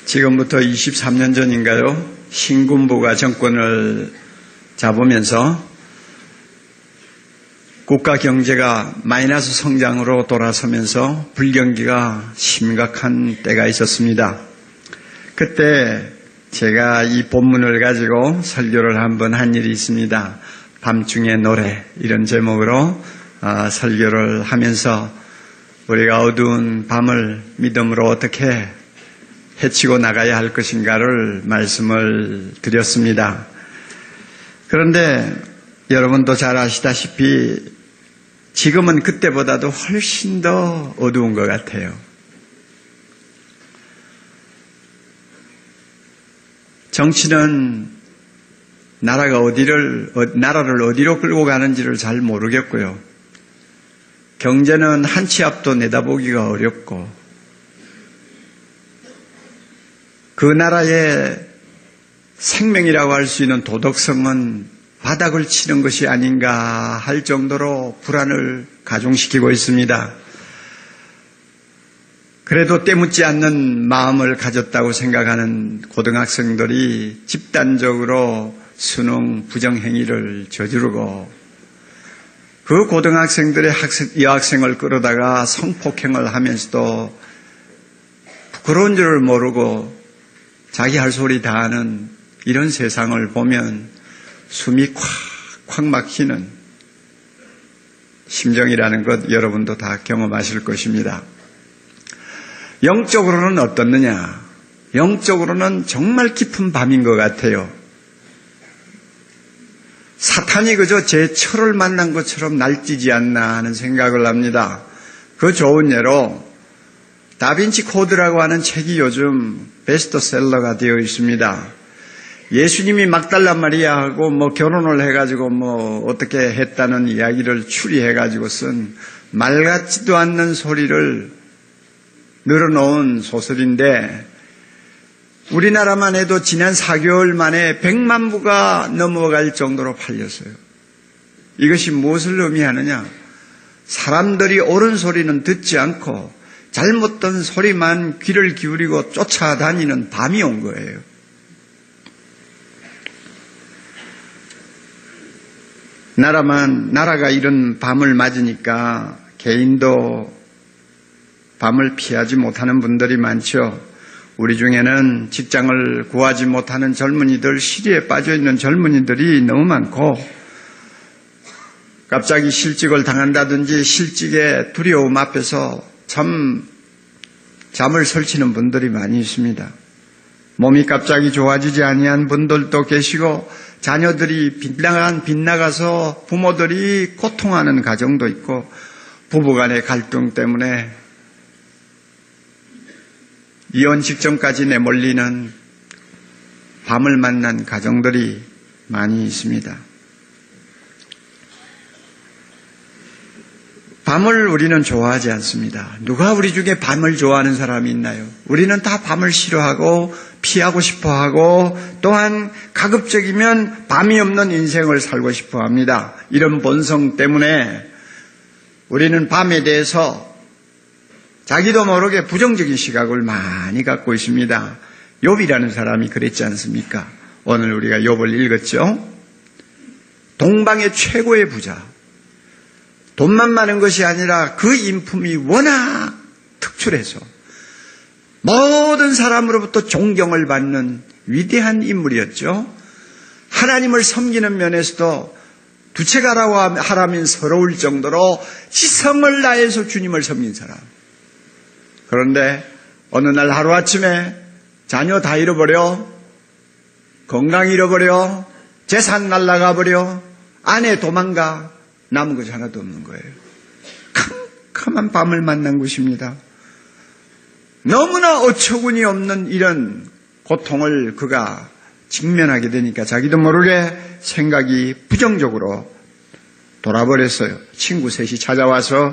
지금부터 23년 전인가요? 신군부가 정권을 잡으면서 국가 경제가 마이너스 성장으로 돌아서면서 불경기가 심각한 때가 있었습니다. 그때 제가 이 본문을 가지고 설교를 한번 한 일이 있습니다. 밤중의 노래, 이런 제목으로 설교를 하면서 우리가 어두운 밤을 믿음으로 어떻게 헤치고 나가야 할 것인가를 말씀을 드렸습니다. 그런데 여러분도 잘 아시다시피 지금은 그때보다도 훨씬 더 어두운 것 같아요. 정치는 나라를 어디로 끌고 가는지를 잘 모르겠고요. 경제는 한 치 앞도 내다보기가 어렵고, 그 나라의 생명이라고 할 수 있는 도덕성은 바닥을 치는 것이 아닌가 할 정도로 불안을 가중시키고 있습니다. 그래도 때묻지 않는 마음을 가졌다고 생각하는 고등학생들이 집단적으로 수능 부정행위를 저지르고, 그 고등학생들의 여학생을 끌어다가 성폭행을 하면서도 부끄러운 줄을 모르고 자기 할 소리 다 하는 이런 세상을 보면 숨이 콱콱 막히는 심정이라는 것 여러분도 다 경험하실 것입니다. 영적으로는 어떻느냐? 영적으로는 정말 깊은 밤인 것 같아요. 사탄이 그저 제 철을 만난 것처럼 날뛰지 않나 하는 생각을 합니다. 그 좋은 예로 다빈치 코드라고 하는 책이 요즘 베스트셀러가 되어 있습니다. 예수님이 막달라 마리아하고 결혼을 해가지고 어떻게 했다는 이야기를 추리해가지고 쓴 말 같지도 않는 소리를 늘어놓은 소설인데, 우리나라만 해도 지난 4개월 만에 100만 부가 넘어갈 정도로 팔렸어요. 이것이 무엇을 의미하느냐? 사람들이 옳은 소리는 듣지 않고 잘못된 소리만 귀를 기울이고 쫓아다니는 밤이 온 거예요. 나라가 이런 밤을 맞으니까 개인도 밤을 피하지 못하는 분들이 많죠. 우리 중에는 직장을 구하지 못하는 젊은이들, 시리에 빠져있는 젊은이들이 너무 많고, 갑자기 실직을 당한다든지 실직의 두려움 앞에서 잠을 설치는 분들이 많이 있습니다. 몸이 갑자기 좋아지지 아니한 분들도 계시고, 자녀들이 빗나가서 부모들이 고통하는 가정도 있고, 부부간의 갈등 때문에 이혼 직전까지 내몰리는 밤을 만난 가정들이 많이 있습니다. 밤을 우리는 좋아하지 않습니다. 누가 우리 중에 밤을 좋아하는 사람이 있나요? 우리는 다 밤을 싫어하고 피하고 싶어하고, 또한 가급적이면 밤이 없는 인생을 살고 싶어합니다. 이런 본성 때문에 우리는 밤에 대해서 자기도 모르게 부정적인 시각을 많이 갖고 있습니다. 욥이라는 사람이 그랬지 않습니까? 오늘 우리가 욥을 읽었죠? 동방의 최고의 부자. 돈만 많은 것이 아니라 그 인품이 워낙 특출해서 모든 사람으로부터 존경을 받는 위대한 인물이었죠. 하나님을 섬기는 면에서도 두채가라고 하라면 서러울 정도로 지성을 다해서 주님을 섬긴 사람. 그런데 어느 날 하루아침에 자녀 다 잃어버려, 건강 잃어버려, 재산 날아가버려, 아내 도망가, 남은 것이 하나도 없는 거예요. 캄캄한 밤을 만난 것입니다. 너무나 어처구니 없는 이런 고통을 그가 직면하게 되니까 자기도 모르게 생각이 부정적으로 돌아버렸어요. 친구 셋이 찾아와서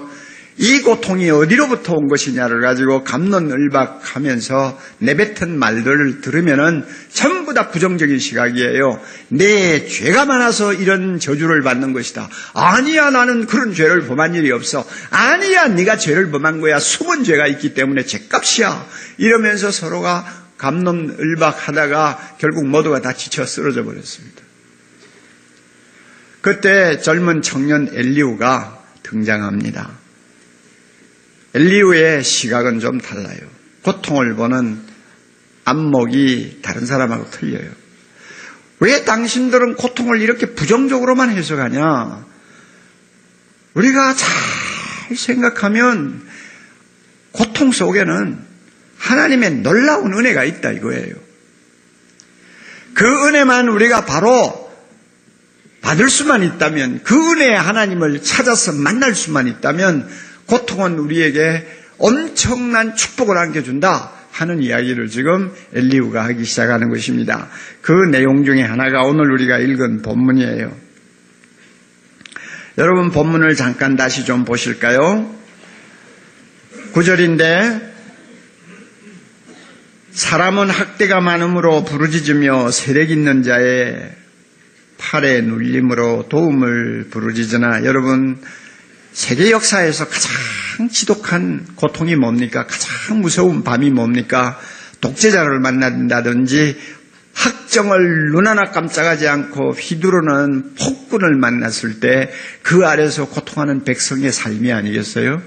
이 고통이 어디로부터 온 것이냐를 가지고 갑론을박하면서 내뱉은 말들을 들으면은 전부 다 부정적인 시각이에요. 내 죄가 많아서 이런 저주를 받는 것이다. 아니야, 나는 그런 죄를 범한 일이 없어. 아니야, 네가 죄를 범한 거야. 숨은 죄가 있기 때문에 죄값이야. 이러면서 서로가 갑론을박 하다가 결국 모두가 다 지쳐 쓰러져 버렸습니다. 그때 젊은 청년 엘리후가 등장합니다. 엘리후의 시각은 좀 달라요. 고통을 보는 안목이 다른 사람하고 틀려요. 왜 당신들은 고통을 이렇게 부정적으로만 해석하냐? 우리가 잘 생각하면 고통 속에는 하나님의 놀라운 은혜가 있다 이거예요. 그 은혜만 우리가 바로 받을 수만 있다면, 그 은혜의 하나님을 찾아서 만날 수만 있다면 고통은 우리에게 엄청난 축복을 안겨준다 하는 이야기를 지금 엘리후가 하기 시작하는 것입니다. 그 내용 중에 하나가 오늘 우리가 읽은 본문이에요. 여러분 본문을 잠깐 다시 좀 보실까요? 9절인데 사람은 학대가 많음으로 부르짖으며 세력 있는 자의 팔에 눌림으로 도움을 부르짖으나, 여러분 세계 역사에서 가장 지독한 고통이 뭡니까? 가장 무서운 밤이 뭡니까? 독재자를 만난다든지 학정을 눈 하나 깜짝하지 않고 휘두르는 폭군을 만났을 때 그 아래서 고통하는 백성의 삶이 아니겠어요?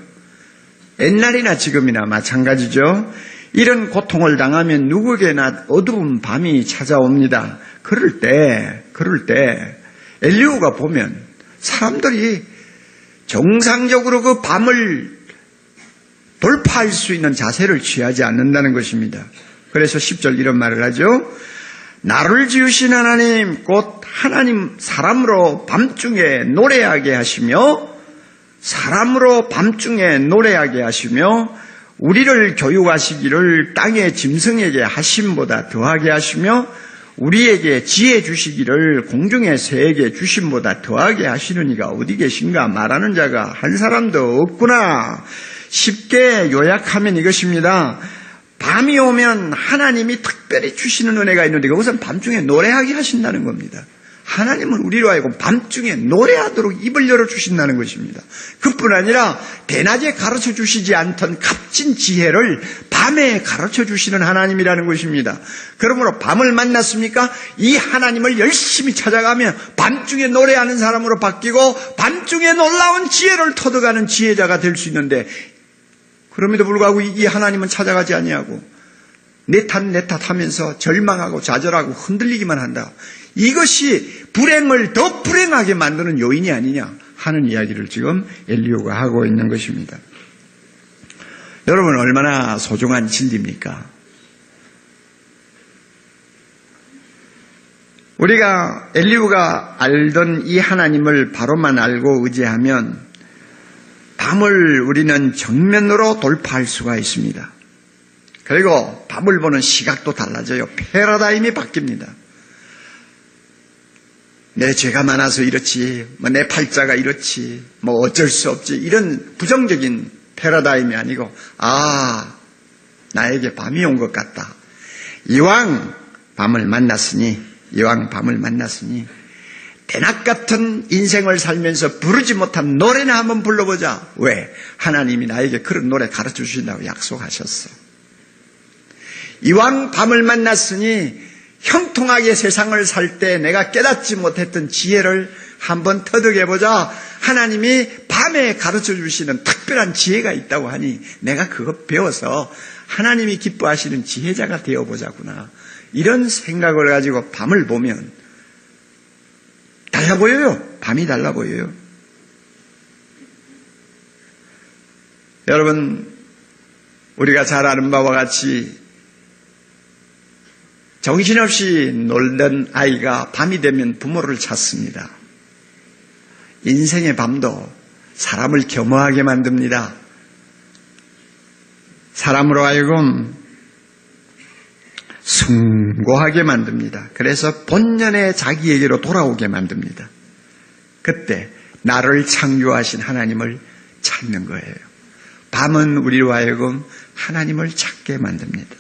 옛날이나 지금이나 마찬가지죠. 이런 고통을 당하면 누구에게나 어두운 밤이 찾아옵니다. 그럴 때 엘리후가 보면 사람들이 정상적으로 그 밤을 돌파할 수 있는 자세를 취하지 않는다는 것입니다. 그래서 10절 이런 말을 하죠. 나를 지으신 하나님 곧 하나님 사람으로 밤중에 노래하게 하시며, 사람으로 밤중에 노래하게 하시며 우리를 교육하시기를 땅의 짐승에게 하심보다 더하게 하시며 우리에게 지혜 주시기를 공중의 새에게 주심보다 더하게 하시는 이가 어디 계신가? 말하는 자가 한 사람도 없구나. 쉽게 요약하면 이것입니다. 밤이 오면 하나님이 특별히 주시는 은혜가 있는데 그것은 밤중에 노래하게 하신다는 겁니다. 하나님은 우리로 하여금 밤중에 노래하도록 입을 열어주신다는 것입니다. 그뿐 아니라 대낮에 가르쳐 주시지 않던 값진 지혜를 밤에 가르쳐 주시는 하나님이라는 것입니다. 그러므로 밤을 만났습니까? 이 하나님을 열심히 찾아가면 밤중에 노래하는 사람으로 바뀌고 밤중에 놀라운 지혜를 터득하는 지혜자가 될 수 있는데, 그럼에도 불구하고 이 하나님은 찾아가지 아니하고 내 탓 하면서 절망하고 좌절하고 흔들리기만 한다. 이것이 불행을 더 불행하게 만드는 요인이 아니냐 하는 이야기를 지금 엘리후가 하고 있는 것입니다. 여러분 얼마나 소중한 진리입니까? 우리가 엘리후가 알던 이 하나님을 바로만 알고 의지하면 밤을 우리는 정면으로 돌파할 수가 있습니다. 그리고 밤을 보는 시각도 달라져요. 패러다임이 바뀝니다. 내 죄가 많아서 이렇지, 내 팔자가 이렇지, 어쩔 수 없지, 이런 부정적인 패러다임이 아니고, 나에게 밤이 온 것 같다. 이왕 밤을 만났으니 대낮 같은 인생을 살면서 부르지 못한 노래나 한번 불러보자. 왜? 하나님이 나에게 그런 노래 가르쳐 주신다고 약속하셨어. 이왕 밤을 만났으니 형통하게 세상을 살 때 내가 깨닫지 못했던 지혜를 한번 터득해보자. 하나님이 밤에 가르쳐 주시는 특별한 지혜가 있다고 하니 내가 그거 배워서 하나님이 기뻐하시는 지혜자가 되어보자구나. 이런 생각을 가지고 밤을 보면 달라 보여요. 밤이 달라 보여요. 여러분, 우리가 잘 아는 바와 같이 정신없이 놀던 아이가 밤이 되면 부모를 찾습니다. 인생의 밤도 사람을 겸허하게 만듭니다. 사람으로 하여금 숭고하게 만듭니다. 그래서 본연의 자기에게로 돌아오게 만듭니다. 그때 나를 창조하신 하나님을 찾는 거예요. 밤은 우리로 하여금 하나님을 찾게 만듭니다.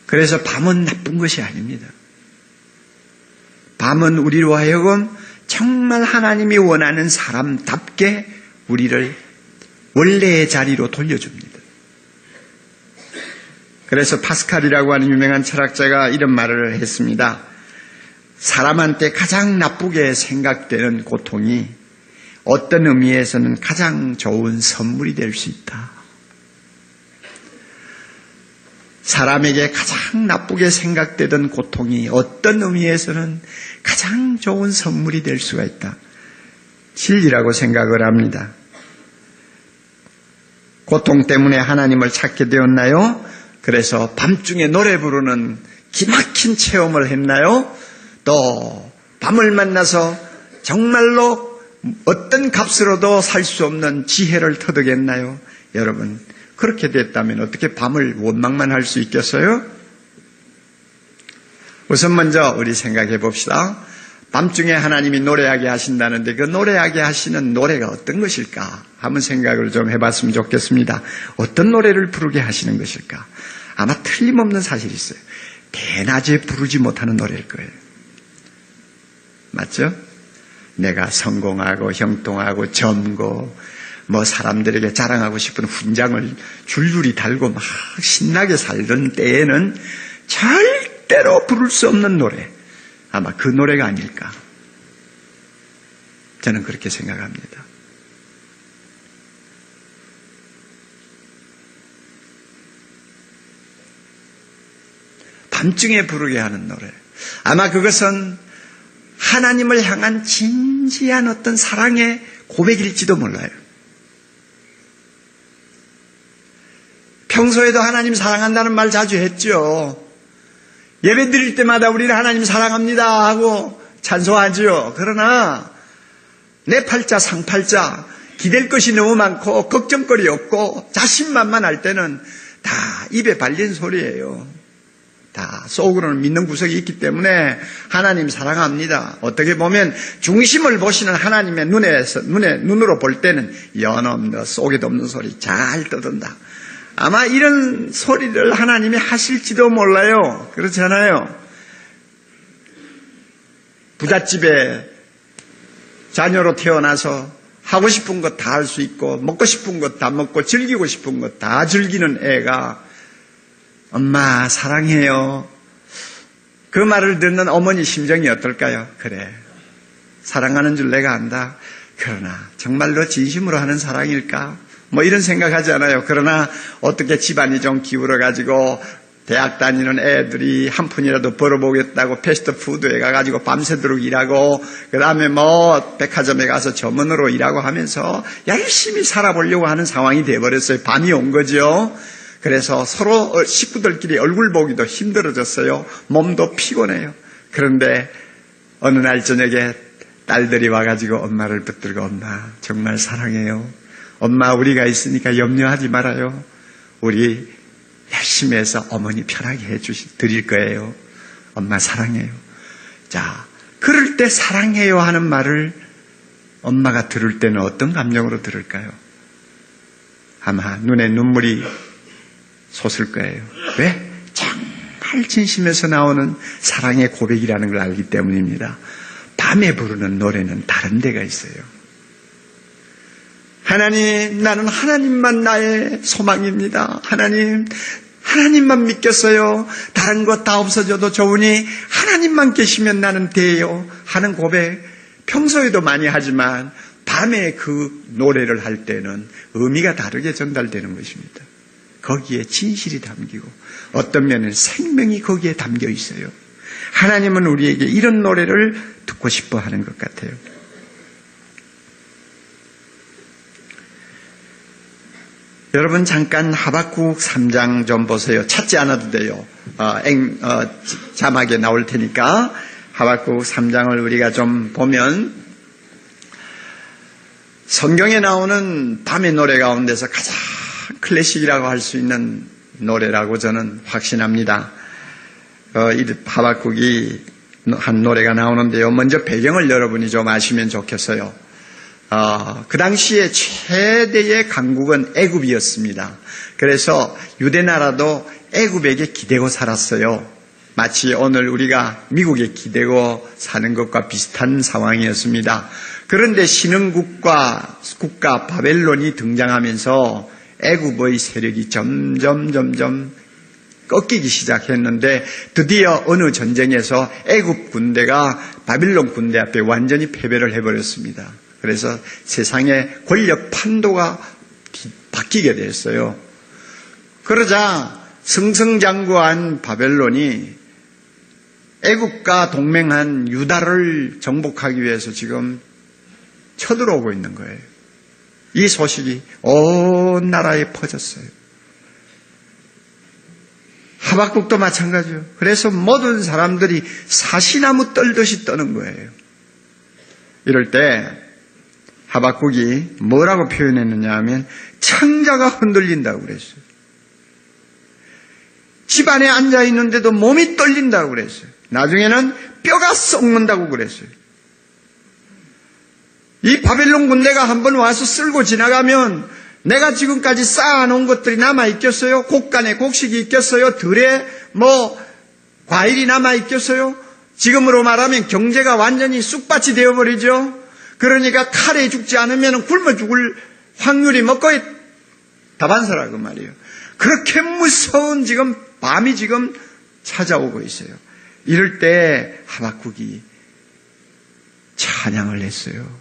그래서 밤은 나쁜 것이 아닙니다. 밤은 우리로 하여금 정말 하나님이 원하는 사람답게 우리를 원래의 자리로 돌려줍니다. 그래서 파스칼이라고 하는 유명한 철학자가 이런 말을 했습니다. 사람한테 가장 나쁘게 생각되는 고통이 어떤 의미에서는 가장 좋은 선물이 될 수 있다. 사람에게 가장 나쁘게 생각되던 고통이 어떤 의미에서는 가장 좋은 선물이 될 수가 있다. 진리라고 생각을 합니다. 고통 때문에 하나님을 찾게 되었나요? 그래서 밤중에 노래 부르는 기막힌 체험을 했나요? 또 밤을 만나서 정말로 어떤 값으로도 살 수 없는 지혜를 터득했나요? 여러분, 그렇게 됐다면 어떻게 밤을 원망만 할 수 있겠어요? 우선 먼저 우리 생각해 봅시다. 밤중에 하나님이 노래하게 하신다는데 그 노래하게 하시는 노래가 어떤 것일까? 한번 생각을 좀 해봤으면 좋겠습니다. 어떤 노래를 부르게 하시는 것일까? 아마 틀림없는 사실이 있어요. 대낮에 부르지 못하는 노래일 거예요. 맞죠? 내가 성공하고 형통하고 젊고 뭐 사람들에게 자랑하고 싶은 훈장을 줄줄이 달고 막 신나게 살던 때에는 절대로 부를 수 없는 노래, 아마 그 노래가 아닐까, 저는 그렇게 생각합니다. 밤중에 부르게 하는 노래, 아마 그것은 하나님을 향한 진지한 어떤 사랑의 고백일지도 몰라요. 평소에도 하나님 사랑한다는 말 자주 했죠. 예배 드릴 때마다 우리는 하나님 사랑합니다 하고 찬송하지요. 그러나 내 팔자 상팔자 기댈 것이 너무 많고 걱정거리 없고 자신만만할 때는 다 입에 발린 소리예요. 다 속으로는 믿는 구석이 있기 때문에 하나님 사랑합니다. 어떻게 보면 중심을 보시는 하나님의 눈으로 볼 때는 연엄 너 속에도 없는 소리 잘 떠든다. 아마 이런 소리를 하나님이 하실지도 몰라요. 그렇잖아요. 부잣집에 자녀로 태어나서 하고 싶은 것 다 할 수 있고 먹고 싶은 것 다 먹고 즐기고 싶은 것 다 즐기는 애가 엄마 사랑해요. 그 말을 듣는 어머니 심정이 어떨까요? 그래, 사랑하는 줄 내가 안다. 그러나 정말로 진심으로 하는 사랑일까? 뭐 이런 생각하지 않아요. 그러나 어떻게 집안이 좀 기울어가지고 대학 다니는 애들이 한 푼이라도 벌어보겠다고 패스트푸드에 가가지고 밤새도록 일하고 그 다음에 뭐 백화점에 가서 점원으로 일하고 하면서 열심히 살아보려고 하는 상황이 돼버렸어요. 밤이 온 거죠. 그래서 서로 식구들끼리 얼굴 보기도 힘들어졌어요. 몸도 피곤해요. 그런데 어느 날 저녁에 딸들이 와가지고 엄마를 붙들고 엄마 정말 사랑해요. 엄마 우리가 있으니까 염려하지 말아요. 우리 열심히 해서 어머니 편하게 드릴 거예요. 엄마 사랑해요. 자, 그럴 때 사랑해요 하는 말을 엄마가 들을 때는 어떤 감정으로 들을까요? 아마 눈에 눈물이 솟을 거예요. 왜? 정말 진심에서 나오는 사랑의 고백이라는 걸 알기 때문입니다. 밤에 부르는 노래는 다른 데가 있어요. 하나님, 나는 하나님만 나의 소망입니다. 하나님만 믿겠어요. 다른 것 다 없어져도 좋으니 하나님만 계시면 나는 돼요 하는 고백, 평소에도 많이 하지만 밤에 그 노래를 할 때는 의미가 다르게 전달되는 것입니다. 거기에 진실이 담기고 어떤 면에는 생명이 거기에 담겨 있어요. 하나님은 우리에게 이런 노래를 듣고 싶어 하는 것 같아요. 여러분 잠깐 하박국 3장 좀 보세요. 찾지 않아도 돼요. 자막에 나올 테니까 하박국 3장을 우리가 좀 보면 성경에 나오는 밤의 노래 가운데서 가장 클래식이라고 할 수 있는 노래라고 저는 확신합니다. 이 하박국이 한 노래가 나오는데요. 먼저 배경을 여러분이 좀 아시면 좋겠어요. 그 당시에 최대의 강국은 애굽이었습니다. 그래서 유대나라도 애굽에게 기대고 살았어요. 마치 오늘 우리가 미국에 기대고 사는 것과 비슷한 상황이었습니다. 그런데 신흥국가 바벨론이 등장하면서 애굽의 세력이 점점 꺾이기 시작했는데 드디어 어느 전쟁에서 애굽 군대가 바빌론 군대 앞에 완전히 패배를 해버렸습니다. 그래서 세상의 권력 판도가 바뀌게 됐어요. 그러자 승승장구한 바벨론이 애굽과 동맹한 유다를 정복하기 위해서 지금 쳐들어오고 있는 거예요. 이 소식이 온 나라에 퍼졌어요. 하박국도 마찬가지예요. 그래서 모든 사람들이 사시나무 떨듯이 떠는 거예요. 이럴 때 하박국이 뭐라고 표현했느냐 하면 창자가 흔들린다고 그랬어요. 집 안에 앉아 있는데도 몸이 떨린다고 그랬어요. 나중에는 뼈가 썩는다고 그랬어요. 이 바벨론 군대가 한번 와서 쓸고 지나가면 내가 지금까지 쌓아놓은 것들이 남아있겠어요? 곡간에 곡식이 있겠어요? 들에 과일이 남아있겠어요? 지금으로 말하면 경제가 완전히 쑥밭이 되어버리죠. 그러니까 칼에 죽지 않으면 굶어 죽을 확률이 거의 다반사라고 말이에요. 그렇게 무서운 지금 밤이 지금 찾아오고 있어요. 이럴 때 하박국이 찬양을 했어요.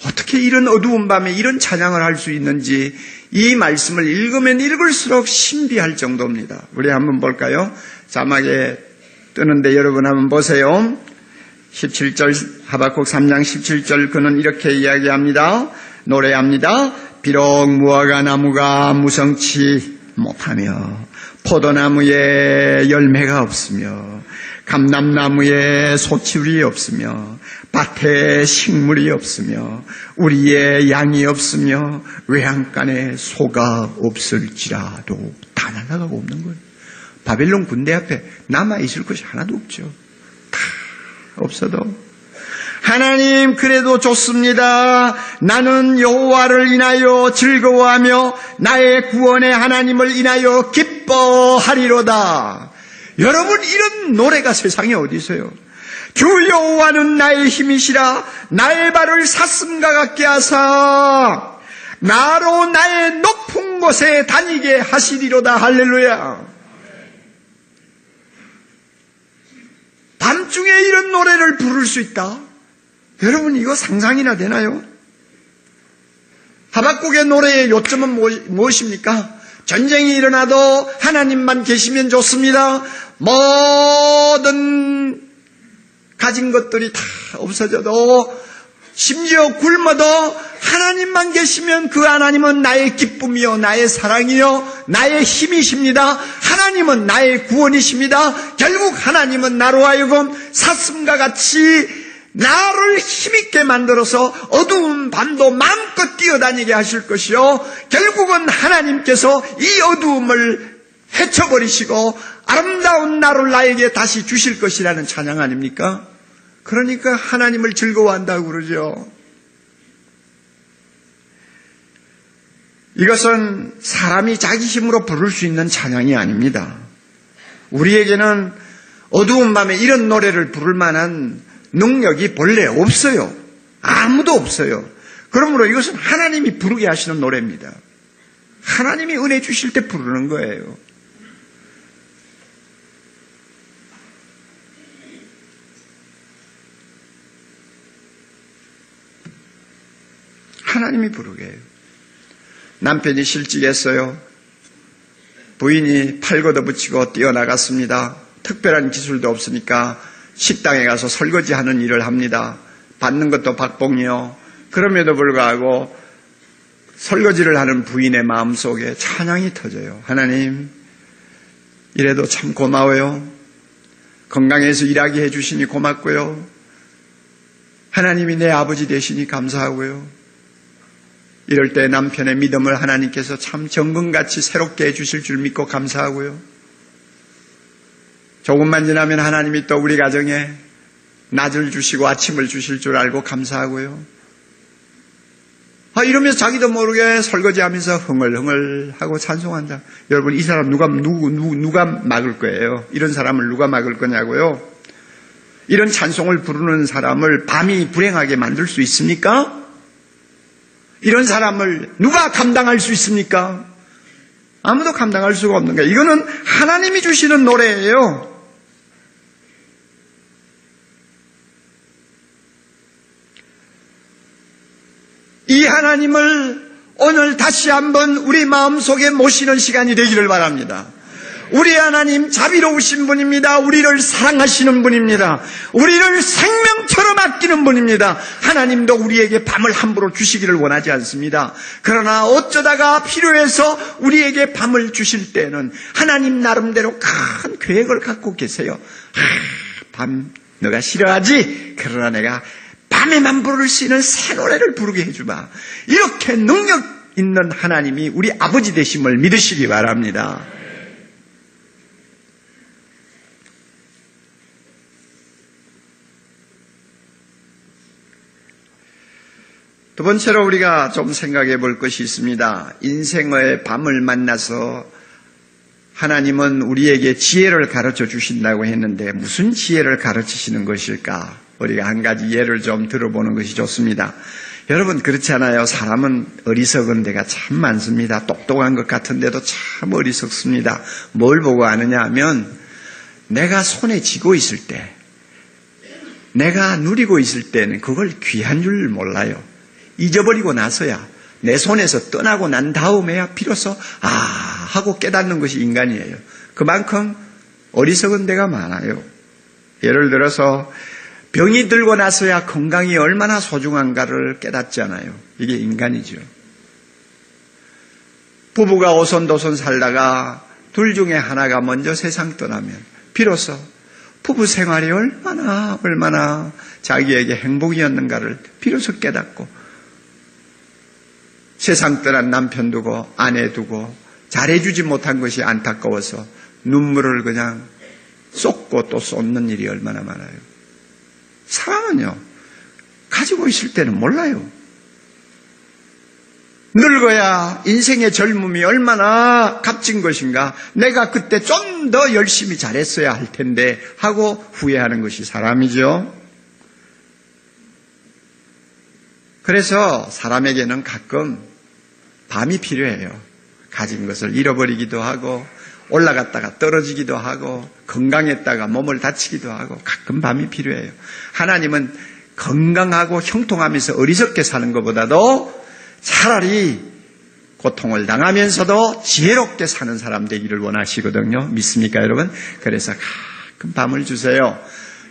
어떻게 이런 어두운 밤에 이런 찬양을 할 수 있는지 이 말씀을 읽으면 읽을수록 신비할 정도입니다. 우리 한번 볼까요? 자막에 뜨는데 여러분 한번 보세요. 17절 하박국 3장 17절 그는 이렇게 이야기합니다. 노래합니다. 비록 무화과 나무가 무성치 못하며 포도나무에 열매가 없으며 감람나무에 소출이 없으며 밭에 식물이 없으며 우리의 양이 없으며 외양간에 소가 없을지라도 다 날아가고 없는 거예요. 바벨론 군대 앞에 남아있을 것이 하나도 없죠. 다 없어도 하나님 그래도 좋습니다. 나는 여호와를 인하여 즐거워하며 나의 구원의 하나님을 인하여 기뻐하리로다. 여러분 이런 노래가 세상에 어디 있어요? 주 여호와는 나의 힘이시라. 나의 발을 사슴과 같게 하사 나로 나의 높은 곳에 다니게 하시리로다. 할렐루야. 밤중에 이런 노래를 부를 수 있다? 여러분 이거 상상이나 되나요? 하박국의 노래의 요점은 무엇입니까? 전쟁이 일어나도 하나님만 계시면 좋습니다. 모든 가진 것들이 다 없어져도 심지어 굶어도 하나님만 계시면 그 하나님은 나의 기쁨이요 나의 사랑이요 나의 힘이십니다. 하나님은 나의 구원이십니다. 결국 하나님은 나로 하여금 사슴과 같이 나를 힘있게 만들어서 어두운 밤도 마음껏 뛰어다니게 하실 것이요 결국은 하나님께서 이 어두움을 헤쳐버리시고 아름다운 나를 나에게 다시 주실 것이라는 찬양 아닙니까? 그러니까 하나님을 즐거워한다고 그러죠. 이것은 사람이 자기 힘으로 부를 수 있는 찬양이 아닙니다. 우리에게는 어두운 밤에 이런 노래를 부를 만한 능력이 본래 없어요. 아무도 없어요. 그러므로 이것은 하나님이 부르게 하시는 노래입니다. 하나님이 은혜 주실 때 부르는 거예요. 하나님이 부르게 해요. 남편이 실직했어요. 부인이 팔 걷어붙이고 뛰어나갔습니다. 특별한 기술도 없으니까 식당에 가서 설거지하는 일을 합니다. 받는 것도 박봉이요. 그럼에도 불구하고 설거지를 하는 부인의 마음속에 찬양이 터져요. 하나님, 이래도 참 고마워요. 건강해서 일하게 해주시니 고맙고요. 하나님이 내 아버지 되시니 감사하고요. 이럴 때 남편의 믿음을 하나님께서 참 정금같이 새롭게 해주실 줄 믿고 감사하고요. 조금만 지나면 하나님이 또 우리 가정에 낮을 주시고 아침을 주실 줄 알고 감사하고요. 이러면서 자기도 모르게 설거지하면서 흥얼흥얼하고 찬송한다. 여러분 이 사람 누가 막을 거예요? 이런 사람을 누가 막을 거냐고요? 이런 찬송을 부르는 사람을 밤이 불행하게 만들 수 있습니까? 이런 사람을 누가 감당할 수 있습니까? 아무도 감당할 수가 없는 거예요. 이거는 하나님이 주시는 노래예요. 이 하나님을 오늘 다시 한번 우리 마음속에 모시는 시간이 되기를 바랍니다. 우리 하나님 자비로우신 분입니다. 우리를 사랑하시는 분입니다. 우리를 생명처럼 아끼는 분입니다. 하나님도 우리에게 밤을 함부로 주시기를 원하지 않습니다. 그러나 어쩌다가 필요해서 우리에게 밤을 주실 때는 하나님 나름대로 큰 계획을 갖고 계세요. 밤 너가 싫어하지? 그러나 내가 밤에만 부를 수 있는 새 노래를 부르게 해주마. 이렇게 능력 있는 하나님이 우리 아버지 되심을 믿으시기 바랍니다. 두 번째로 우리가 좀 생각해 볼 것이 있습니다. 인생의 밤을 만나서 하나님은 우리에게 지혜를 가르쳐 주신다고 했는데 무슨 지혜를 가르치시는 것일까? 우리가 한 가지 예를 좀 들어보는 것이 좋습니다. 여러분 그렇잖아요. 사람은 어리석은 데가 참 많습니다. 똑똑한 것 같은데도 참 어리석습니다. 뭘 보고 아느냐 하면 내가 손에 쥐고 있을 때, 내가 누리고 있을 때는 그걸 귀한 줄 몰라요. 잊어버리고 나서야, 내 손에서 떠나고 난 다음에야 비로소 하고 깨닫는 것이 인간이에요. 그만큼 어리석은 데가 많아요. 예를 들어서 병이 들고 나서야 건강이 얼마나 소중한가를 깨닫잖아요. 이게 인간이죠. 부부가 오손도손 살다가 둘 중에 하나가 먼저 세상 떠나면 비로소 부부 생활이 얼마나 자기에게 행복이었는가를 비로소 깨닫고 세상 떠난 남편 두고 아내 두고 잘해주지 못한 것이 안타까워서 눈물을 그냥 쏟고 또 쏟는 일이 얼마나 많아요. 사람은요, 가지고 있을 때는 몰라요. 늙어야 인생의 젊음이 얼마나 값진 것인가, 내가 그때 좀 더 열심히 잘했어야 할 텐데 하고 후회하는 것이 사람이죠. 그래서 사람에게는 가끔 밤이 필요해요. 가진 것을 잃어버리기도 하고 올라갔다가 떨어지기도 하고 건강했다가 몸을 다치기도 하고 가끔 밤이 필요해요. 하나님은 건강하고 형통하면서 어리석게 사는 것보다도 차라리 고통을 당하면서도 지혜롭게 사는 사람 되기를 원하시거든요. 믿습니까 여러분? 그래서 가끔 밤을 주세요.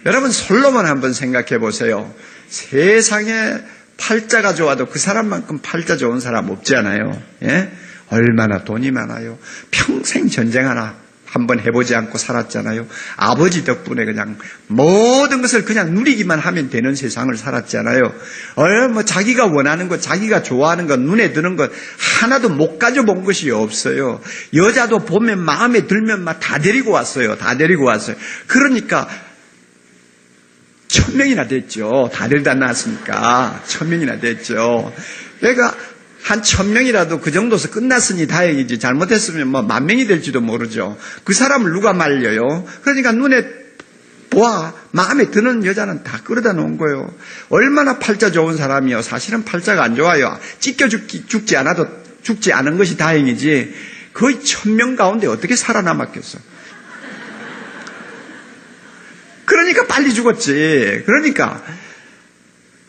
여러분 솔로몬 한번 생각해 보세요. 세상에 팔자가 좋아도 그 사람만큼 팔자 좋은 사람 없지 않아요? 예? 얼마나 돈이 많아요. 평생 전쟁 하나 한번 해보지 않고 살았잖아요. 아버지 덕분에 그냥 모든 것을 그냥 누리기만 하면 되는 세상을 살았잖아요. 자기가 원하는 것, 자기가 좋아하는 것, 눈에 드는 것 하나도 못 가져본 것이 없어요. 여자도 보면 마음에 들면 막 다 데리고 왔어요. 다 데리고 왔어요. 그러니까 1000명이나 됐죠. 다들 다 낳았으니까 1000명이나 됐죠. 그러니까 한 1000명이라도 그 정도서 끝났으니 다행이지, 잘못했으면 10,000명이 될지도 모르죠. 그 사람을 누가 말려요? 그러니까 눈에 보아 마음에 드는 여자는 다 끌어다 놓은 거예요. 얼마나 팔자 좋은 사람이요. 사실은 팔자가 안 좋아요. 찢겨 죽지 않은 것이 다행이지 거의 1000명 가운데 어떻게 살아남았겠어. 그러니까 빨리 죽었지. 그러니까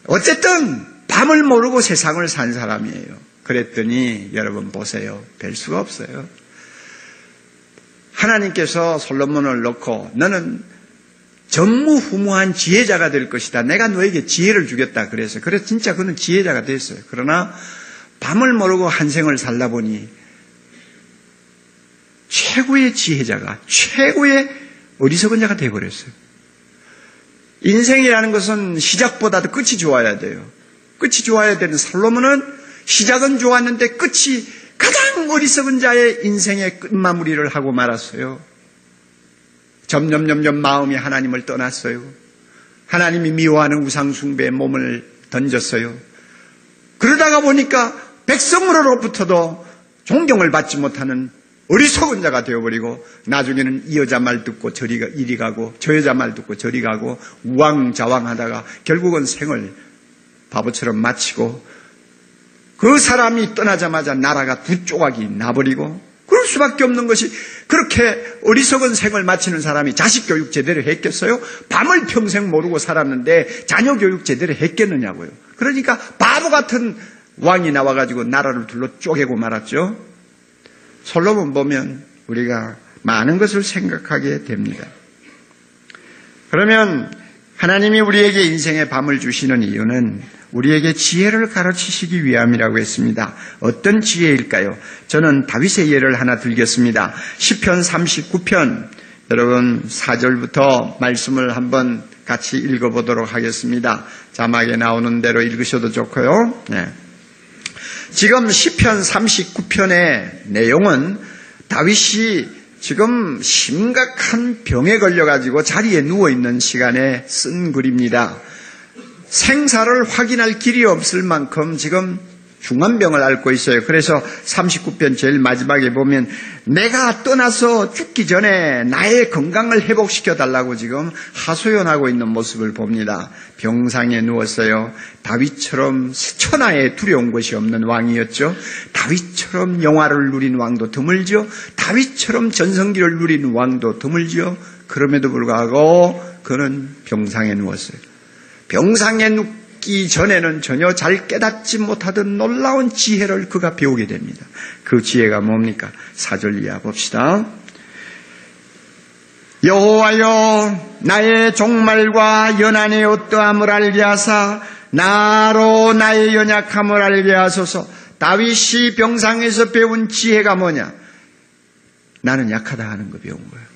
어쨌든 밤을 모르고 세상을 산 사람이에요. 그랬더니 여러분 보세요. 별 수가 없어요. 하나님께서 솔로몬을 놓고 너는 전무후무한 지혜자가 될 것이다. 내가 너에게 지혜를 주겠다. 그래서 진짜 그는 지혜자가 됐어요. 그러나 밤을 모르고 한 생을 살다 보니 최고의 지혜자가, 최고의 어리석은 자가 되어버렸어요. 인생이라는 것은 시작보다도 끝이 좋아야 돼요. 끝이 좋아야 되는 솔로몬은 시작은 좋았는데 끝이 가장 어리석은 자의 인생의 끝마무리를 하고 말았어요. 점점 마음이 하나님을 떠났어요. 하나님이 미워하는 우상숭배에 몸을 던졌어요. 그러다가 보니까 백성으로부터도 존경을 받지 못하는 어리석은 자가 되어버리고 나중에는 이 여자 말 듣고 이리 가고 저 여자 말 듣고 저리 가고 우왕좌왕하다가 결국은 생을 바보처럼 마치고 그 사람이 떠나자마자 나라가 두 조각이 나버리고 그럴 수밖에 없는 것이, 그렇게 어리석은 생을 마치는 사람이 자식 교육 제대로 했겠어요? 밤을 평생 모르고 살았는데 자녀 교육 제대로 했겠느냐고요. 그러니까 바보 같은 왕이 나와가지고 나라를 둘러 쪼개고 말았죠. 솔로몬 보면 우리가 많은 것을 생각하게 됩니다. 그러면 하나님이 우리에게 인생의 밤을 주시는 이유는 우리에게 지혜를 가르치시기 위함이라고 했습니다. 어떤 지혜일까요? 저는 다윗의 예를 하나 들겠습니다. 시편 39편, 여러분 4절부터 말씀을 한번 같이 읽어보도록 하겠습니다. 자막에 나오는 대로 읽으셔도 좋고요. 네. 지금 시편 39편의 내용은 다윗이 지금 심각한 병에 걸려가지고 자리에 누워있는 시간에 쓴 글입니다. 생사를 확인할 길이 없을 만큼 지금 중환병을 앓고 있어요. 그래서 39편 제일 마지막에 보면 내가 떠나서 죽기 전에 나의 건강을 회복시켜달라고 지금 하소연하고 있는 모습을 봅니다. 병상에 누웠어요. 다윗처럼 천하에 두려운 것이 없는 왕이었죠. 다윗처럼 영화를 누린 왕도 드물죠. 다윗처럼 전성기를 누린 왕도 드물죠. 그럼에도 불구하고 그는 병상에 누웠어요. 병상에 눕기 전에는 전혀 잘 깨닫지 못하던 놀라운 지혜를 그가 배우게 됩니다. 그 지혜가 뭡니까? 4절 이하 봅시다. 여호와여, 나의 종말과 연한의 어떠함을 알게 하사 나로 나의 연약함을 알게 하소서. 다윗이 병상에서 배운 지혜가 뭐냐? 나는 약하다 하는 거 배운 거예요.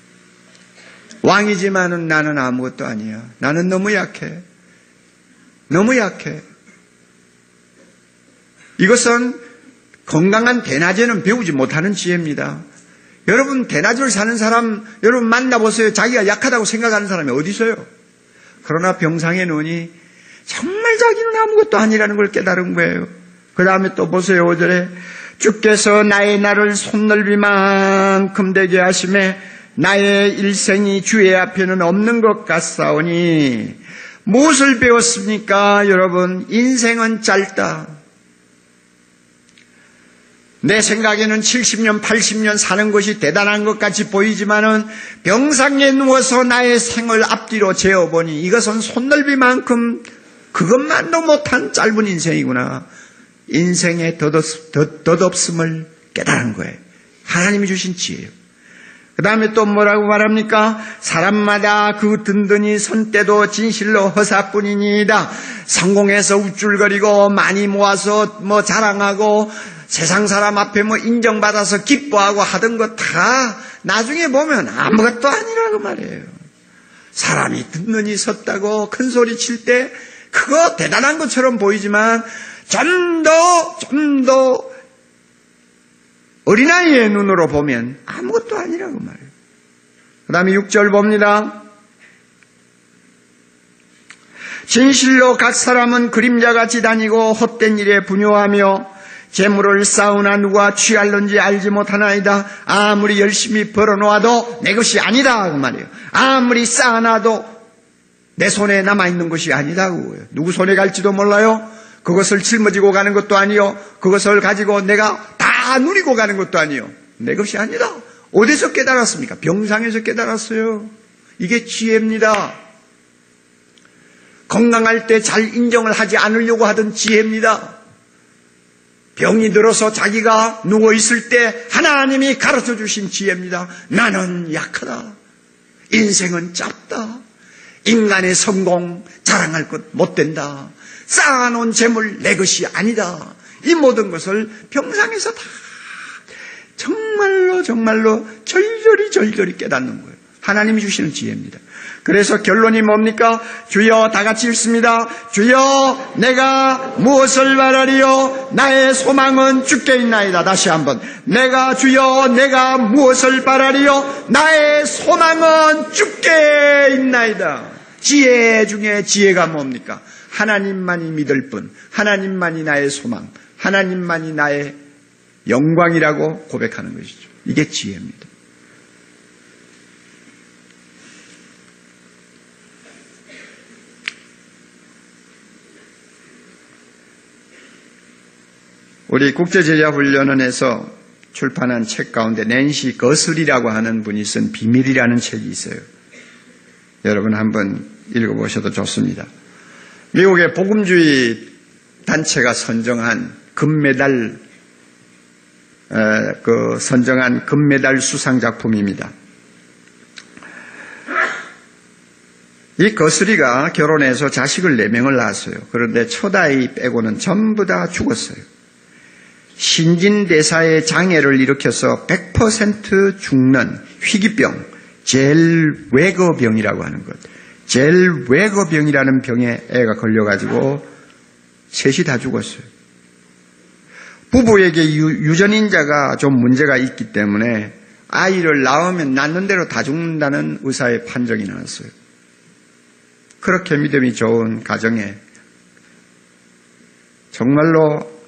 왕이지만은 나는 아무것도 아니야. 나는 너무 약해. 너무 약해. 이것은 건강한 대낮에는 배우지 못하는 지혜입니다. 여러분, 대낮을 사는 사람 여러분 만나보세요. 자기가 약하다고 생각하는 사람이 어디 있어요? 그러나 병상에 누우니 정말 자기는 아무것도 아니라는 걸 깨달은 거예요. 그 다음에 또 보세요. 5절에 주께서 나의 날을 손넓이만큼 되게 하시매 나의 일생이 주의 앞에는 없는 것 같사오니. 무엇을 배웠습니까? 여러분, 인생은 짧다. 내 생각에는 70년, 80년 사는 것이 대단한 것 같이 보이지만은 병상에 누워서 나의 생을 앞뒤로 재어보니 이것은 손넓이만큼 그것만도 못한 짧은 인생이구나. 인생의 덧없음을 깨달은 거예요. 하나님이 주신 지혜예요. 그 다음에 또 뭐라고 말합니까? 사람마다 그 든든히 선 때도 진실로 허사뿐이니이다. 성공해서 우쭐거리고 많이 모아서 자랑하고 세상 사람 앞에 인정받아서 기뻐하고 하던 거 다 나중에 보면 아무것도 아니라고 말이에요. 사람이 든든히 섰다고 큰 소리 칠 때 그거 대단한 것처럼 보이지만 좀 더 어린아이의 눈으로 보면 아무것도 아니라고 말해요. 그 다음에 6절 봅니다. 진실로 각 사람은 그림자같이 다니고 헛된 일에 분요하며 재물을 쌓으나 누가 취할는지 알지 못하나이다. 아무리 열심히 벌어놓아도 내 것이 아니다 그 말이에요. 아무리 쌓아놔도 내 손에 남아있는 것이 아니다고. 누구 손에 갈지도 몰라요. 그것을 짊어지고 가는 것도 아니요. 그것을 가지고 내가 다 누리고 가는 것도 아니요. 내 것이 아니다. 어디서 깨달았습니까? 병상에서 깨달았어요. 이게 지혜입니다. 건강할 때 잘 인정을 하지 않으려고 하던 지혜입니다. 병이 들어서 자기가 누워있을 때 하나님이 가르쳐 주신 지혜입니다. 나는 약하다. 인생은 짧다. 인간의 성공 자랑할 것 못 된다. 쌓아놓은 재물 내 것이 아니다. 이 모든 것을 병상에서 다 정말로 절절히 깨닫는 거예요. 하나님이 주시는 지혜입니다. 그래서 결론이 뭡니까? 주여, 다 같이 읽습니다. 주여, 내가 무엇을 바라리요? 나의 소망은 주께 있나이다. 다시 한번. 주여, 내가 무엇을 바라리요? 나의 소망은 주께 있나이다. 지혜 중에 지혜가 뭡니까? 하나님만이 믿을 뿐, 하나님만이 나의 소망, 하나님만이 나의 영광이라고 고백하는 것이죠. 이게 지혜입니다. 우리 국제제자훈련원에서 출판한 책 가운데 낸시 거슬이라고 하는 분이 쓴 비밀이라는 책이 있어요. 여러분 한번 읽어보셔도 좋습니다. 미국의 복음주의 단체가 선정한 금메달 수상 작품입니다. 이 거슬이가 결혼해서 자식을 4명을 낳았어요. 그런데 첫아이 빼고는 전부 다 죽었어요. 신진대사의 장애를 일으켜서 100% 죽는 희귀병, 젤웨거병이라고 하는 것. 젤웨거병이라는 병에 애가 걸려가지고 셋이 다 죽었어요. 부부에게 유전인자가 좀 문제가 있기 때문에 아이를 낳으면 낳는 대로 다 죽는다는 의사의 판정이 나왔어요. 그렇게 믿음이 좋은 가정에 정말로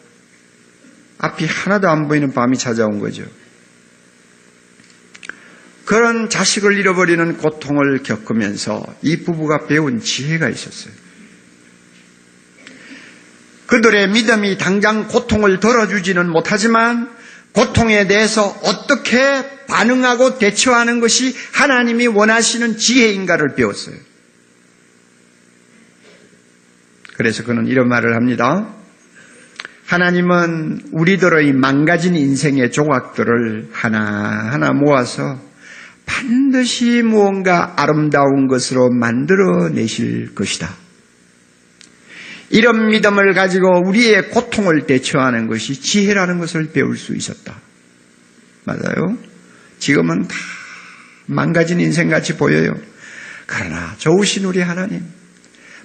앞이 하나도 안 보이는 밤이 찾아온 거죠. 그런 자식을 잃어버리는 고통을 겪으면서 이 부부가 배운 지혜가 있었어요. 그들의 믿음이 당장 고통을 덜어주지는 못하지만 고통에 대해서 어떻게 반응하고 대처하는 것이 하나님이 원하시는 지혜인가를 배웠어요. 그래서 그는 이런 말을 합니다. 하나님은 우리들의 망가진 인생의 조각들을 하나하나 모아서 반드시 무언가 아름다운 것으로 만들어내실 것이다. 이런 믿음을 가지고 우리의 고통을 대처하는 것이 지혜라는 것을 배울 수 있었다. 맞아요. 지금은 다 망가진 인생같이 보여요. 그러나 좋으신 우리 하나님,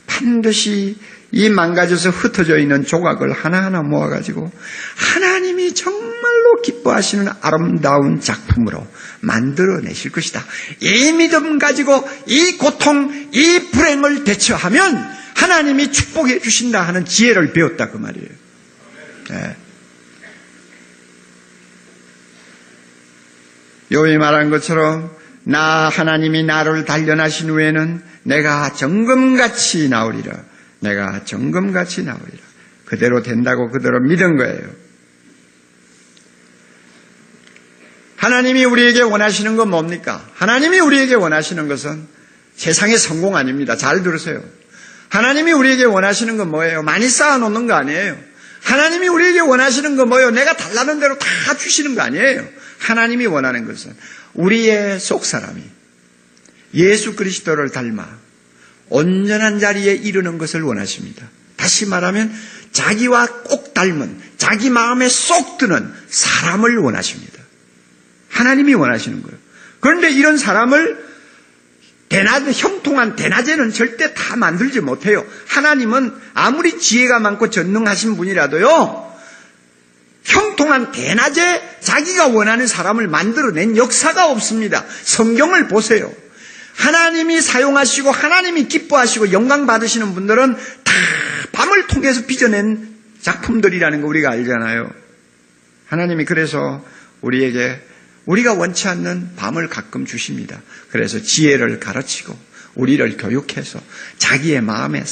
반드시 이 망가져서 흩어져 있는 조각을 하나하나 모아가지고 하나님이 정말로 기뻐하시는 아름다운 작품으로 만들어내실 것이다. 이 믿음 가지고 이 고통, 이 불행을 대처하면 하나님이 축복해 주신다 하는 지혜를 배웠다 그 말이에요. 네. 요이 말한 것처럼 하나님이 나를 단련하신 후에는 내가 정금같이 나오리라. 내가 정금같이 나오리라. 그대로 된다고 그대로 믿은 거예요. 하나님이 우리에게 원하시는 건 뭡니까? 하나님이 우리에게 원하시는 것은 세상의 성공 아닙니다. 잘 들으세요. 하나님이 우리에게 원하시는 건 뭐예요? 많이 쌓아놓는 거 아니에요. 하나님이 우리에게 원하시는 건 뭐예요? 내가 달라는 대로 다 주시는 거 아니에요. 하나님이 원하는 것은 우리의 속사람이 예수 그리스도를 닮아 온전한 자리에 이르는 것을 원하십니다. 다시 말하면 자기와 꼭 닮은, 자기 마음에 쏙 드는 사람을 원하십니다. 하나님이 원하시는 거예요. 그런데 이런 사람을 형통한 대낮에는 절대 다 만들지 못해요. 하나님은 아무리 지혜가 많고 전능하신 분이라도요, 형통한 대낮에 자기가 원하는 사람을 만들어낸 역사가 없습니다. 성경을 보세요. 하나님이 사용하시고 하나님이 기뻐하시고 영광 받으시는 분들은 다 밤을 통해서 빚어낸 작품들이라는 거 우리가 알잖아요. 하나님이 그래서 우리에게 우리가 원치 않는 밤을 가끔 주십니다. 그래서 지혜를 가르치고 우리를 교육해서 자기의 마음에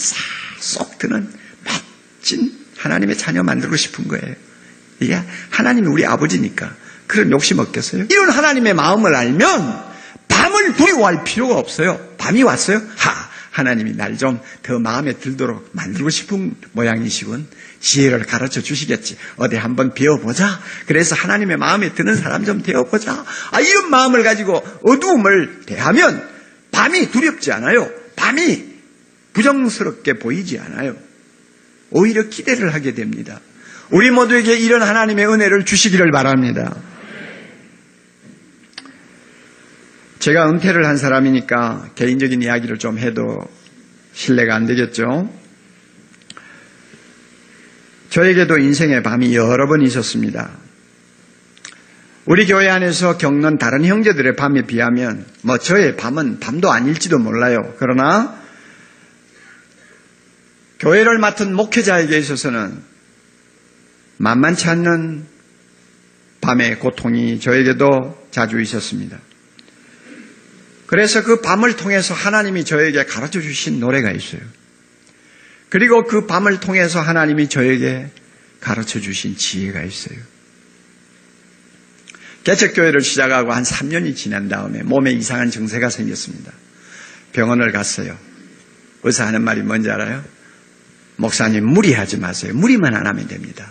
쏙 드는 멋진 하나님의 자녀 만들고 싶은 거예요. 이게 하나님이 우리 아버지니까 그런 욕심 없겠어요? 이런 하나님의 마음을 알면 밤을 두려워할 필요가 없어요. 밤이 왔어요? 하나님이 날 좀 더 마음에 들도록 만들고 싶은 모양이시군. 지혜를 가르쳐 주시겠지. 어디 한번 배워보자. 그래서 하나님의 마음에 드는 사람 좀 되어보자. 이런 마음을 가지고 어두움을 대하면 밤이 두렵지 않아요. 밤이 부정스럽게 보이지 않아요. 오히려 기대를 하게 됩니다. 우리 모두에게 이런 하나님의 은혜를 주시기를 바랍니다. 제가 은퇴를 한 사람이니까 개인적인 이야기를 좀 해도 신뢰가 안 되겠죠? 저에게도 인생의 밤이 여러 번 있었습니다. 우리 교회 안에서 겪는 다른 형제들의 밤에 비하면 저의 밤은 밤도 아닐지도 몰라요. 그러나 교회를 맡은 목회자에게 있어서는 만만치 않는 밤의 고통이 저에게도 자주 있었습니다. 그래서 그 밤을 통해서 하나님이 저에게 가르쳐 주신 노래가 있어요. 그리고 그 밤을 통해서 하나님이 저에게 가르쳐 주신 지혜가 있어요. 개척교회를 시작하고 한 3년이 지난 다음에 몸에 이상한 증세가 생겼습니다. 병원을 갔어요. 의사 하는 말이 뭔지 알아요? 목사님, 무리하지 마세요. 무리만 안 하면 됩니다.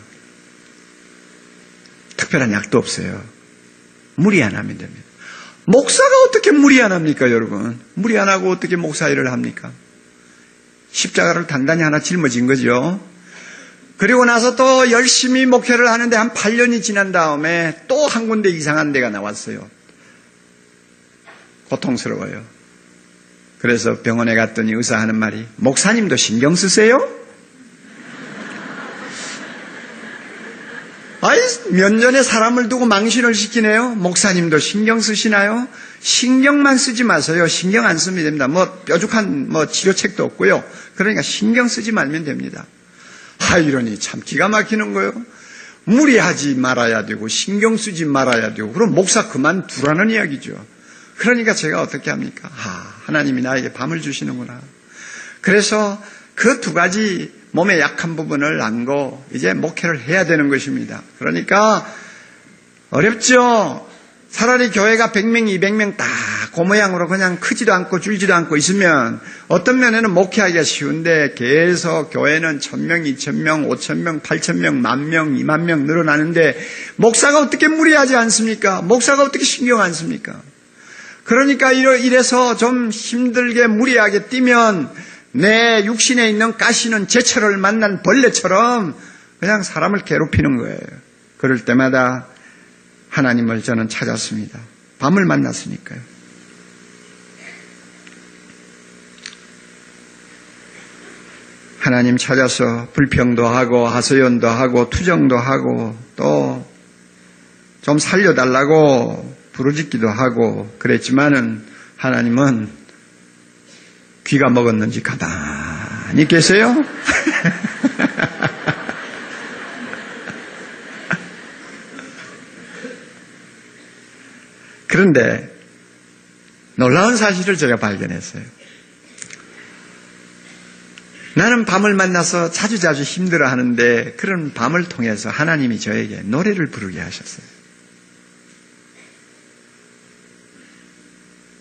특별한 약도 없어요. 무리 안 하면 됩니다. 목사가 어떻게 무리 안 합니까, 여러분? 무리 안 하고 어떻게 목사 일을 합니까? 십자가를 단단히 하나 짊어진 거죠. 그리고 나서 또 열심히 목회를 하는데 한 8년이 지난 다음에 또 한 군데 이상한 데가 나왔어요. 고통스러워요. 그래서 병원에 갔더니 의사 하는 말이, 목사님도 신경 쓰세요? 아이, 몇 년에 사람을 두고 망신을 시키네요. 목사님도 신경 쓰시나요? 신경만 쓰지 마세요. 신경 안 쓰면 됩니다. 뾰족한 치료책도 없고요. 그러니까 신경 쓰지 말면 됩니다. 이러니 참 기가 막히는 거예요. 무리하지 말아야 되고 신경 쓰지 말아야 되고 그럼 목사 그만두라는 이야기죠. 그러니까 제가 어떻게 합니까? 하나님이 나에게 밤을 주시는구나. 그래서 그 두 가지 몸의 약한 부분을 안고 이제 목회를 해야 되는 것입니다. 그러니까 어렵죠. 차라리 교회가 100명, 200명 다 그 모양으로 그냥 크지도 않고 줄지도 않고 있으면 어떤 면에는 목회하기가 쉬운데 계속 교회는 1000명, 2000명, 5000명, 8000명, 10,000명, 20,000명 늘어나는데 목사가 어떻게 무리하지 않습니까? 목사가 어떻게 신경 안 씁니까? 그러니까 이래서 좀 힘들게 무리하게 뛰면 내 육신에 있는 가시는 제철을 만난 벌레처럼 그냥 사람을 괴롭히는 거예요. 그럴 때마다 하나님을 저는 찾았습니다. 밤을 만났으니까요. 하나님 찾아서 불평도 하고 하소연도 하고 투정도 하고 또 좀 살려달라고 부르짖기도 하고 그랬지만은 하나님은 귀가 먹었는지 가만히 계세요. 그런데 놀라운 사실을 제가 발견했어요. 나는 밤을 만나서 자주자주 힘들어하는데 그런 밤을 통해서 하나님이 저에게 노래를 부르게 하셨어요.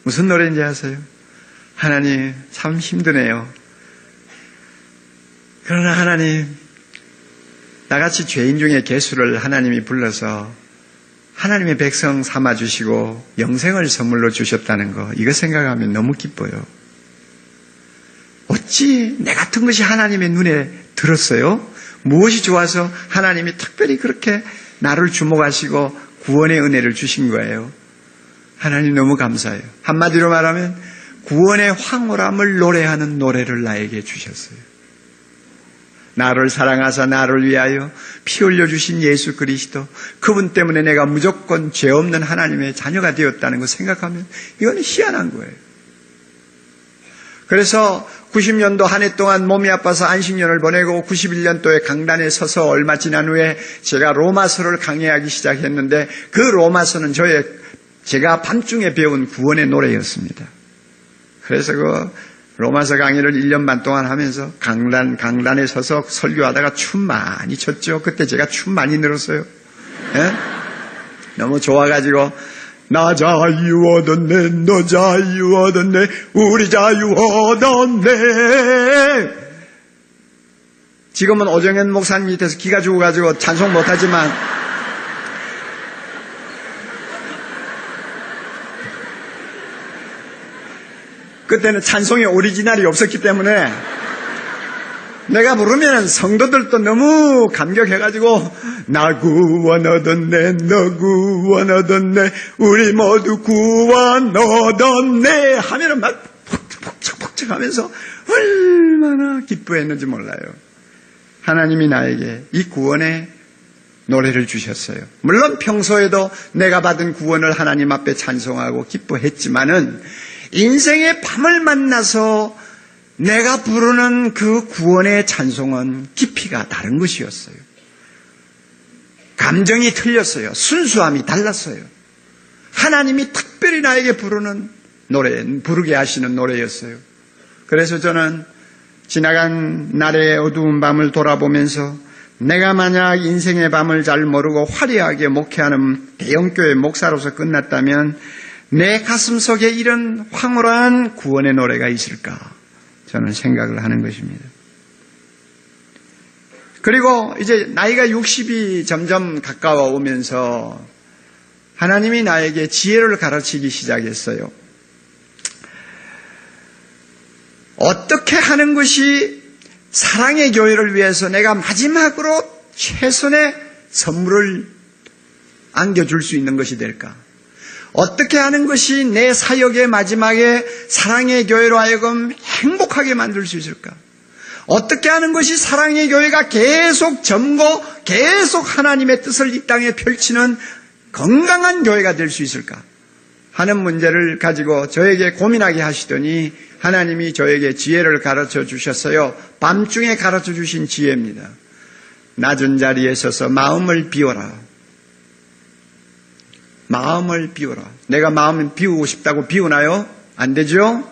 무슨 노래인지 아세요? 하나님 참 힘드네요. 그러나 하나님 나같이 죄인 중에 개수를 하나님이 불러서 하나님의 백성 삼아주시고 영생을 선물로 주셨다는 거 이거 생각하면 너무 기뻐요. 어찌 내 같은 것이 하나님의 눈에 들었어요? 무엇이 좋아서 하나님이 특별히 그렇게 나를 주목하시고 구원의 은혜를 주신 거예요. 하나님 너무 감사해요. 한마디로 말하면 구원의 황홀함을 노래하는 노래를 나에게 주셨어요. 나를 사랑하사 나를 위하여 피 흘려주신 예수 그리스도 그분 때문에 내가 무조건 죄 없는 하나님의 자녀가 되었다는 거 생각하면 이건 희한한 거예요. 그래서 90년도 한 해 동안 몸이 아파서 안식년을 보내고 91년도에 강단에 서서 얼마 지난 후에 제가 로마서를 강의하기 시작했는데 그 로마서는 제가 밤중에 배운 구원의 노래였습니다. 그래서 그 로마서 강의를 1년 반 동안 하면서 강단에 서서 설교하다가 춤 많이 췄죠. 그때 제가 춤 많이 늘었어요. 예? 너무 좋아가지고 나 자유 얻었네 너 자유 얻었네 우리 자유 얻었네. 지금은 오정현 목사님 밑에서 기가 죽어가지고 찬송 못하지만 그때는 찬송의 오리지널이 없었기 때문에 내가 부르면 성도들도 너무 감격해가지고 나 구원 얻었네 너 구원 얻었네 우리 모두 구원 얻었네 하면은 막 벅적벅적 하면서 얼마나 기뻐했는지 몰라요. 하나님이 나에게 이 구원의 노래를 주셨어요. 물론 평소에도 내가 받은 구원을 하나님 앞에 찬송하고 기뻐했지만은 인생의 밤을 만나서 내가 부르는 그 구원의 찬송은 깊이가 다른 것이었어요. 감정이 틀렸어요. 순수함이 달랐어요. 하나님이 특별히 나에게 부르는 노래, 부르게 하시는 노래였어요. 그래서 저는 지나간 날의 어두운 밤을 돌아보면서 내가 만약 인생의 밤을 잘 모르고 화려하게 목회하는 대형교회 목사로서 끝났다면 내 가슴 속에 이런 황홀한 구원의 노래가 있을까? 저는 생각을 하는 것입니다. 그리고 이제 나이가 60이 점점 가까워 오면서 하나님이 나에게 지혜를 가르치기 시작했어요. 어떻게 하는 것이 사랑의 교회를 위해서 내가 마지막으로 최선의 선물을 안겨줄 수 있는 것이 될까? 어떻게 하는 것이 내 사역의 마지막에 사랑의 교회로 하여금 행복하게 만들 수 있을까? 어떻게 하는 것이 사랑의 교회가 계속 점고 계속 하나님의 뜻을 이 땅에 펼치는 건강한 교회가 될 수 있을까? 하는 문제를 가지고 저에게 고민하게 하시더니 하나님이 저에게 지혜를 가르쳐 주셨어요. 밤중에 가르쳐 주신 지혜입니다. 낮은 자리에 서서 마음을 비워라. 마음을 비워라. 내가 마음을 비우고 싶다고 비우나요? 안 되죠?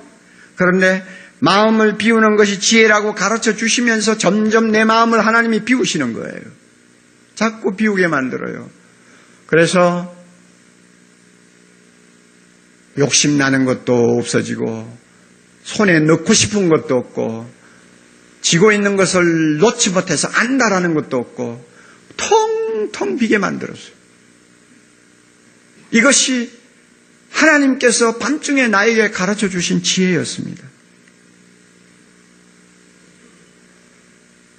그런데 마음을 비우는 것이 지혜라고 가르쳐 주시면서 점점 내 마음을 하나님이 비우시는 거예요. 자꾸 비우게 만들어요. 그래서 욕심나는 것도 없어지고 손에 넣고 싶은 것도 없고 쥐고 있는 것을 놓지 못해서 안다라는 것도 없고 텅텅 비게 만들었어요. 이것이 하나님께서 밤중에 나에게 가르쳐 주신 지혜였습니다.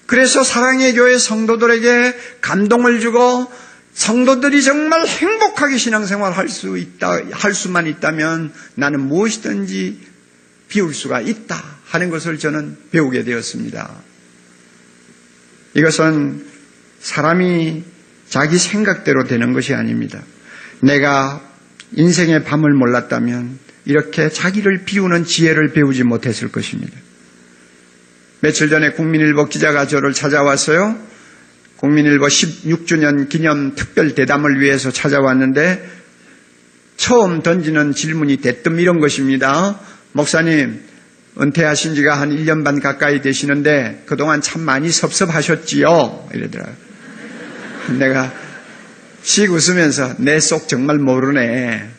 그래서 사랑의 교회 성도들에게 감동을 주고 성도들이 정말 행복하게 신앙생활을 할 수만 있다면 나는 무엇이든지 비울 수가 있다 하는 것을 저는 배우게 되었습니다. 이것은 사람이 자기 생각대로 되는 것이 아닙니다. 내가 인생의 밤을 몰랐다면 이렇게 자기를 비우는 지혜를 배우지 못했을 것입니다. 며칠 전에 국민일보 기자가 저를 찾아왔어요. 국민일보 16주년 기념 특별 대담을 위해서 찾아왔는데 처음 던지는 질문이 대뜸 이런 것입니다. 목사님, 은퇴하신 지가 한 1년 반 가까이 되시는데 그동안 참 많이 섭섭하셨지요? 이러더라고요. 내가 씩 웃으면서 내 속 정말 모르네.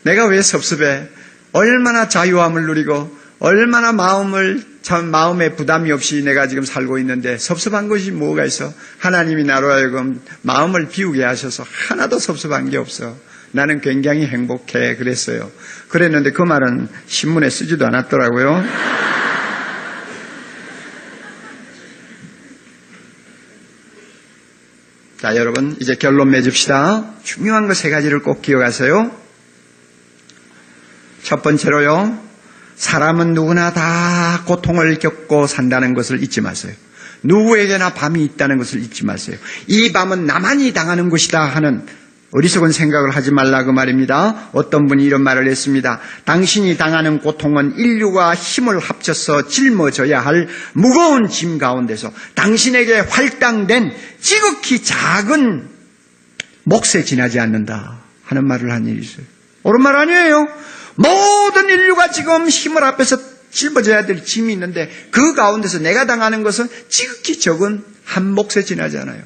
내가 왜 섭섭해? 얼마나 자유함을 누리고 얼마나 마음에 부담이 없이 내가 지금 살고 있는데 섭섭한 것이 뭐가 있어? 하나님이 나로 하여금 마음을 비우게 하셔서 하나도 섭섭한 게 없어. 나는 굉장히 행복해. 그랬어요. 그랬는데 그 말은 신문에 쓰지도 않았더라고요. 자, 여러분 이제 결론 맺읍시다. 중요한 거 3가지를 꼭 기억하세요. 첫 번째로요. 사람은 누구나 다 고통을 겪고 산다는 것을 잊지 마세요. 누구에게나 밤이 있다는 것을 잊지 마세요. 이 밤은 나만이 당하는 것이다 하는 어리석은 생각을 하지 말라 그 말입니다. 어떤 분이 이런 말을 했습니다. 당신이 당하는 고통은 인류가 힘을 합쳐서 짊어져야 할 무거운 짐 가운데서 당신에게 할당된 지극히 작은 몫에 지나지 않는다 하는 말을 한 일이 있어요. 옳은 말 아니에요. 모든 인류가 지금 힘을 합해서 짊어져야 될 짐이 있는데 그 가운데서 내가 당하는 것은 지극히 적은 한 몫에 지나지 않아요.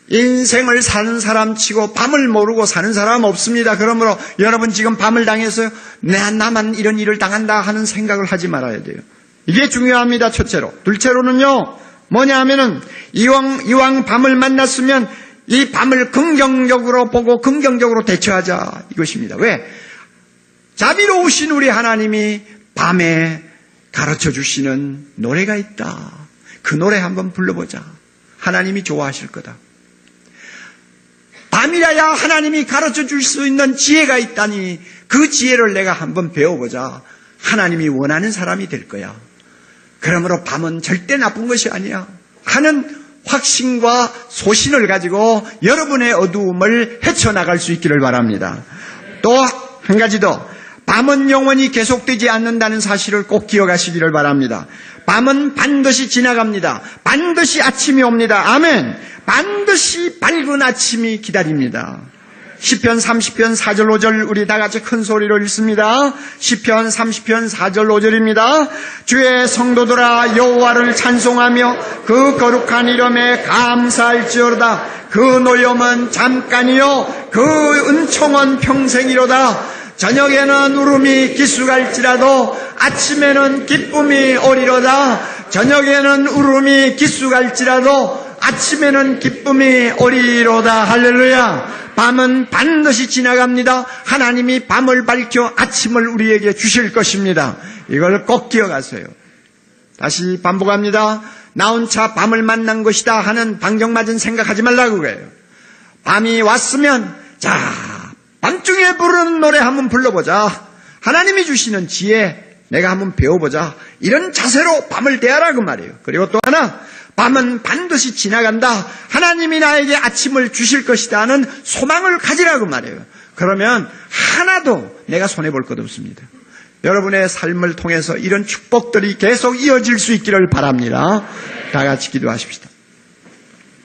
인생을 사는 사람 치고 밤을 모르고 사는 사람 없습니다. 그러므로 여러분 지금 밤을 당해서 나만 이런 일을 당한다 하는 생각을 하지 말아야 돼요. 이게 중요합니다. 첫째로. 둘째로는요. 뭐냐 하면은 이왕 밤을 만났으면 이 밤을 긍정적으로 보고 긍정적으로 대처하자 이것입니다. 왜? 자비로우신 우리 하나님이 밤에 가르쳐 주시는 노래가 있다. 그 노래 한번 불러보자. 하나님이 좋아하실 거다. 밤이라야 하나님이 가르쳐 줄 수 있는 지혜가 있다니 그 지혜를 내가 한번 배워보자. 하나님이 원하는 사람이 될 거야. 그러므로 밤은 절대 나쁜 것이 아니야 하는 확신과 소신을 가지고 여러분의 어두움을 헤쳐나갈 수 있기를 바랍니다. 또 한 가지 더. 밤은 영원히 계속되지 않는다는 사실을 꼭 기억하시기를 바랍니다. 밤은 반드시 지나갑니다. 반드시 아침이 옵니다. 아멘. 반드시 밝은 아침이 기다립니다. 시편 30편 4절 5절 우리 다 같이 큰 소리로 읽습니다. 시편 30편 4절 5절입니다. 주의 성도들아 여호와를 찬송하며 그 거룩한 이름에 감사할지어다. 그 노염은 잠깐이요 그 은총은 평생이로다. 저녁에는 울음이 기수갈지라도 아침에는 기쁨이 오리로다. 저녁에는 울음이 기수갈지라도 아침에는 기쁨이 오리로다. 할렐루야. 밤은 반드시 지나갑니다. 하나님이 밤을 밝혀 아침을 우리에게 주실 것입니다. 이걸 꼭 기억하세요. 다시 반복합니다. 나 혼자 밤을 만난 것이다 하는 방정맞은 생각하지 말라고 그래요. 밤이 왔으면 자 밤중에 부르는 노래 한번 불러보자. 하나님이 주시는 지혜 내가 한번 배워보자. 이런 자세로 밤을 대하라고 말이에요. 그리고 또 하나 밤은 반드시 지나간다. 하나님이 나에게 아침을 주실 것이다 하는 소망을 가지라고 말해요. 그러면 하나도 내가 손해볼 것 없습니다. 여러분의 삶을 통해서 이런 축복들이 계속 이어질 수 있기를 바랍니다. 다 같이 기도하십시다.